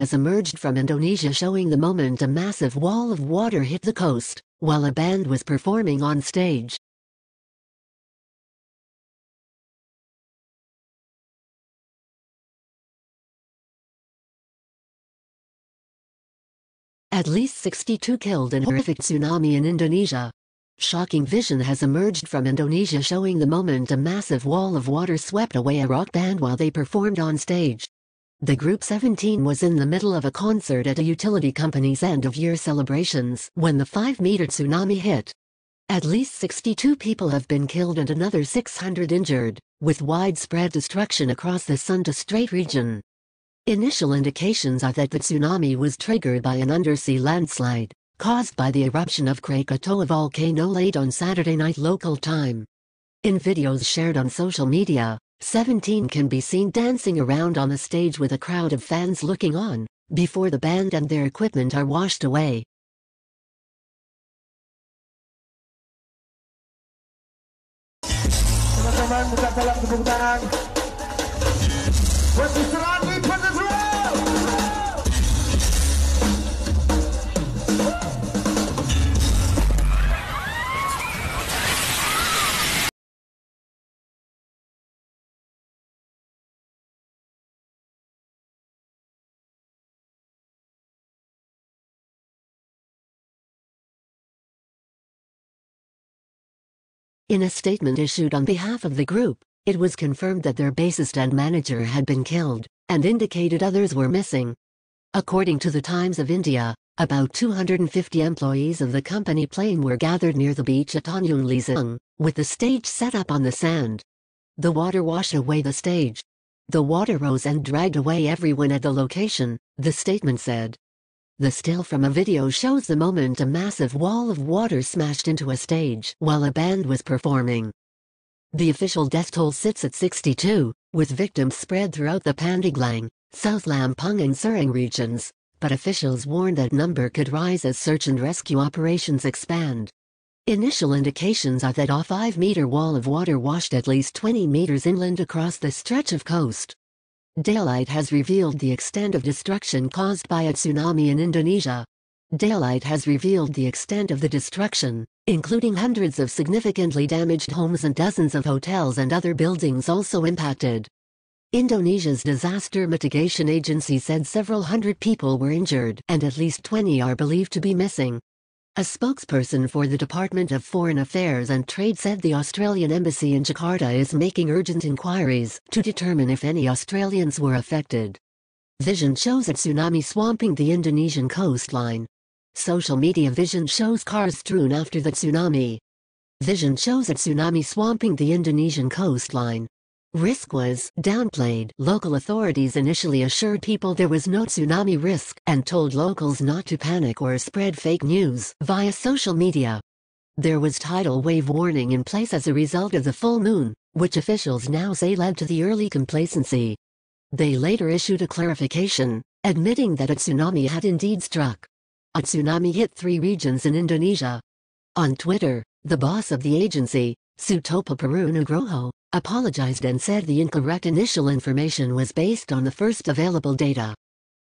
has emerged from Indonesia showing the moment a massive wall of water hit the coast, while a band was performing on stage. At least 62 killed in horrific tsunami in Indonesia. Shocking vision has emerged from Indonesia showing the moment a massive wall of water swept away a rock band while they performed on stage. The group 17 was in the middle of a concert at a utility company's end-of-year celebrations when the 5-meter tsunami hit. At least 62 people have been killed and another 600 injured, with widespread destruction across the Sunda Strait region. Initial indications are that the tsunami was triggered by an undersea landslide, caused by the eruption of Krakatoa volcano late on Saturday night local time. In videos shared on social media, 17 can be seen dancing around on the stage with a crowd of fans looking on, before the band and their equipment are washed away. Teman-teman, bukan salam tepuk tangan. Buat tsunami penuh. In a statement issued on behalf of the group, it was confirmed that their bassist and manager had been killed, and indicated others were missing. According to the Times of India, about 250 employees of the company plane were gathered near the beach at Tanjung Lesung, with the stage set up on the sand. The water washed away the stage. The water rose and dragged away everyone at the location, the statement said. The still from a video shows the moment a massive wall of water smashed into a stage while a band was performing. The official death toll sits at 62, with victims spread throughout the Pandeglang, South Lampung and Serang regions, but officials warn that number could rise as search and rescue operations expand. Initial indications are that a 5-meter wall of water washed at least 20 meters inland across the stretch of coast. Daylight has revealed the extent of destruction caused by a tsunami in Indonesia. Daylight has revealed the extent of the destruction, including hundreds of significantly damaged homes and dozens of hotels and other buildings also impacted. Indonesia's disaster mitigation agency said several hundred people were injured and at least 20 are believed to be missing. A spokesperson for the Department of Foreign Affairs and Trade said the Australian Embassy in Jakarta is making urgent inquiries to determine if any Australians were affected. Vision shows a tsunami swamping the Indonesian coastline. Social media vision shows cars strewn after the tsunami. Vision shows a tsunami swamping the Indonesian coastline. Risk was downplayed. Local authorities initially assured people there was no tsunami risk and told locals not to panic or spread fake news via social media. There was tidal wave warning in place as a result of the full moon, which officials now say led to the early complacency. They later issued a clarification, admitting that a tsunami had indeed struck. A tsunami hit 3 regions in Indonesia. On Twitter, the boss of the agency, Sutopo Purwo Nugroho, apologized and said the incorrect initial information was based on the first available data.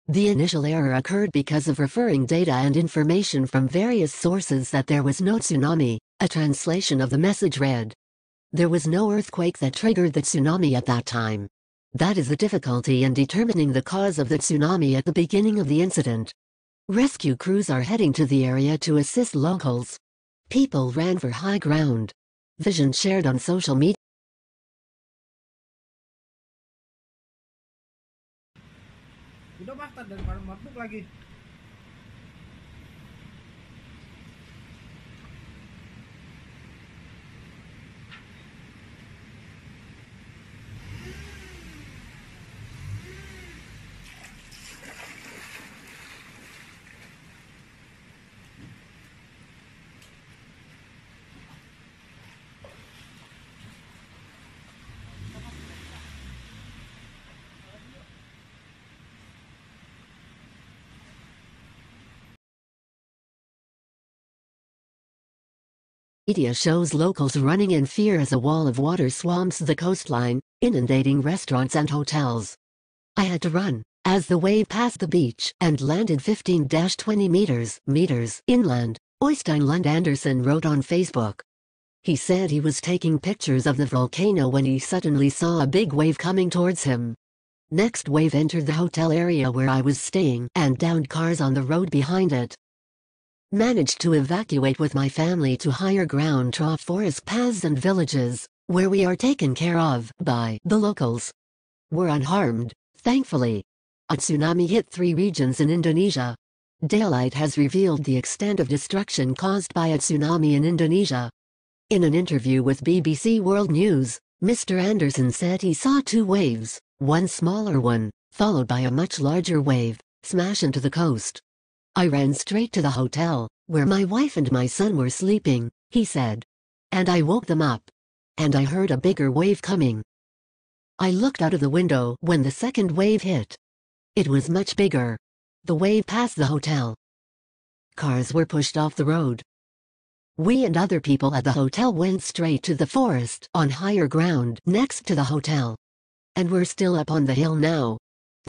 The initial error occurred because of referring data and information from various sources that there was no tsunami. A translation of the message read, "There was no earthquake that triggered the tsunami at that time. That is the difficulty in determining the cause of the tsunami at the beginning of the incident. Rescue crews are heading to the area to assist locals. People ran for high ground." Vision shared on social media. Udah maktar daripada mabuk lagi. Media shows locals running in fear as a wall of water swamps the coastline, inundating restaurants and hotels. "I had to run," as the wave passed the beach and landed 15-20 meters inland, Øystein Lund Andersen wrote on Facebook. He said he was taking pictures of the volcano when he suddenly saw a big wave coming towards him. Next wave entered the hotel area where I was staying and downed cars on the road behind it. Managed to evacuate with my family to higher ground trough forest paths and villages, where we are taken care of by the locals. We're unharmed, thankfully. A tsunami hit 3 regions in Indonesia. Daylight has revealed the extent of destruction caused by a tsunami in Indonesia. In an interview with BBC World News, Mr. Anderson said he saw 2 waves, one smaller one, followed by a much larger wave, smash into the coast. I ran straight to the hotel, where my wife and my son were sleeping, he said. And I woke them up. And I heard a bigger wave coming. I looked out of the window when the second wave hit. It was much bigger. The wave passed the hotel. Cars were pushed off the road. We and other people at the hotel went straight to the forest on higher ground next to the hotel. And we're still up on the hill now.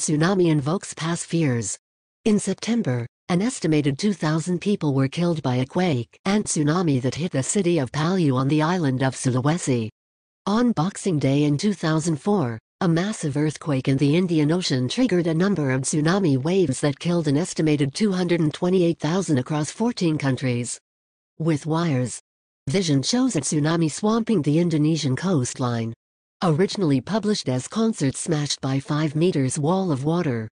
Tsunami invokes past fears. In September, an estimated 2,000 people were killed by a quake and tsunami that hit the city of Palu on the island of Sulawesi. On Boxing Day in 2004, a massive earthquake in the Indian Ocean triggered a number of tsunami waves that killed an estimated 228,000 across 14 countries. With wires. Vision shows a tsunami swamping the Indonesian coastline. Originally published as concert smashed by 5 meters wall of water,